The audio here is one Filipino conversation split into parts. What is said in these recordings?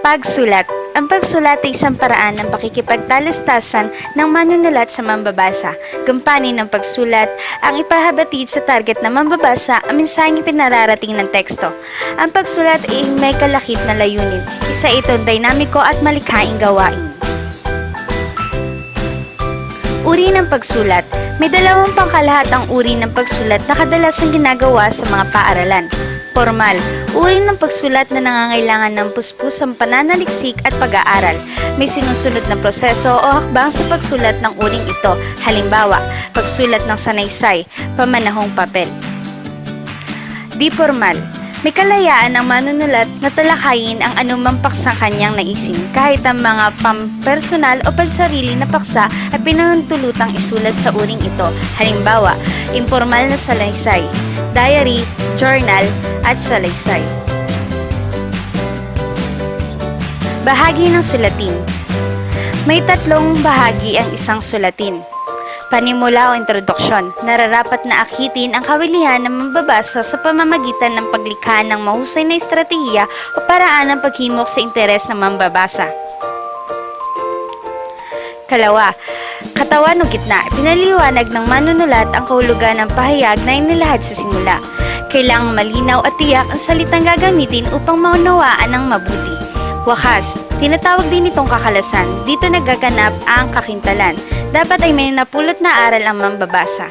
Pagsulat. Ang pagsulat ay isang paraan ng pakikipagtalastasan ng manunulat sa mambabasa. Gampanin ng pagsulat ang ipahabatid sa target na mambabasa ang mensaheng ipinararating ng teksto. Ang pagsulat ay may kalakip na layunin. Isa itong dinamiko at malikhaing gawain. Uri ng pagsulat. May dalawang pangkalahatang uri ng pagsulat na kadalasang ginagawa sa mga paaralan. Formal. Uri ng pagsulat na nangangailangan ng puspusang pananaliksik at pag-aaral. May sinusunod na proseso o hakbang sa pagsulat ng uring ito. Halimbawa, pagsulat ng sanaysay, pamanahong papel. Di formal. May kalayaan ang manunulat na talakayin ang anumang paksang kanyang naisin, kahit ang mga pampersonal o pansarili na paksa ay pinahintulutang isulat sa uring ito. Halimbawa, informal na salaysay, diary, journal, at salaysay. Bahagi ng sulatin. May tatlong bahagi ang isang sulatin. Panimula o introduksyon, nararapat na akitin ang kawilihan ng mambabasa sa pamamagitan ng paglikha ng mahusay na estratehiya o paraan ng paghimok sa interes ng mambabasa. Kalawa, katawan o gitna, pinaliwanag ng manunulat ang kahulugan ng pahayag na inilahad sa simula. Kailangang malinaw at tiyak ang salitang gagamitin upang maunawaan ng mabuti. Wakas, tinatawag din itong kakalasan. Dito nagaganap ang kakintalan. Dapat ay may napulot na aral ang mambabasa.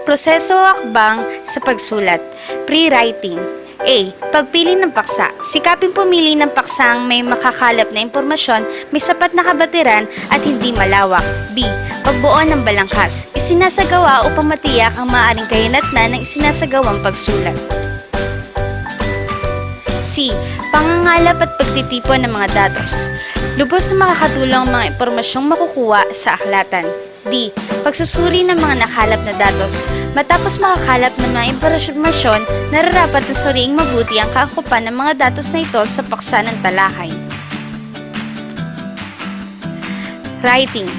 Proseso o hakbang sa pagsulat. Pre-writing. A. Pagpili ng paksa. Sikaping pumili ng paksang may makakalap na impormasyon, may sapat na kabatiran at hindi malawak. B. Pagbuo ng balangkas. Isinasagawa upang matiyak ang maaaring kahinatnan ng isinasagawang pagsulat. C. Pangangalap at pagtitipon ng mga datos. Lubos na makakatulong ang mga impormasyong makukuha sa aklatan. D. Pagsusuri ng mga nakalap na datos. Matapos makakalap ng mga impormasyon, nararapat na suriing mabuti ang kaangkupan ng mga datos na ito sa paksa ng talakay. Writing.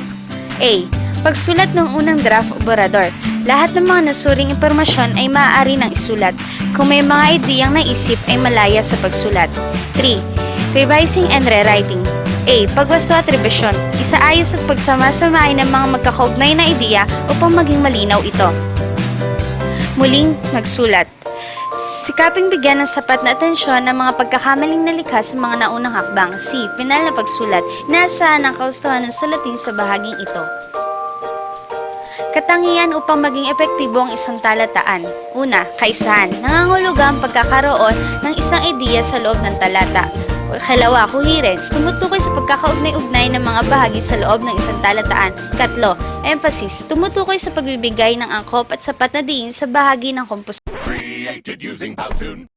A. Pagsulat ng unang draft o borrador. Lahat ng mga nasuring impormasyon ay maaari nang isulat. Kung may mga ideyang naisip ay malaya sa pagsulat. 3. Revising and rewriting. A. Pagwasto at revisyon. Isaayos at pagsama-samahin ng mga magkakaugnay na ideya upang maging malinaw ito. Muling magsulat. Sikaping bigyan ng sapat na atensyon ng mga pagkakamaling nalikha sa mga naunang hakbang. C. Pinal na pagsulat. Inaasahan ang kaustuhan ng sulatin sa bahaging ito. Katangian upang maging epektibo ang isang talataan. Una, kaisahan. Nangangahulugan ang pagkakaroon ng isang ideya sa loob ng talata. Ikalawa, coherence. Tumutukoy sa pagkakaugnay-ugnay ng mga bahagi sa loob ng isang talataan. Katlo, emphasis. Tumutukoy sa pagbibigay ng angkop at sapat na diin sa bahagi ng komposisyon. Created using Powtoon.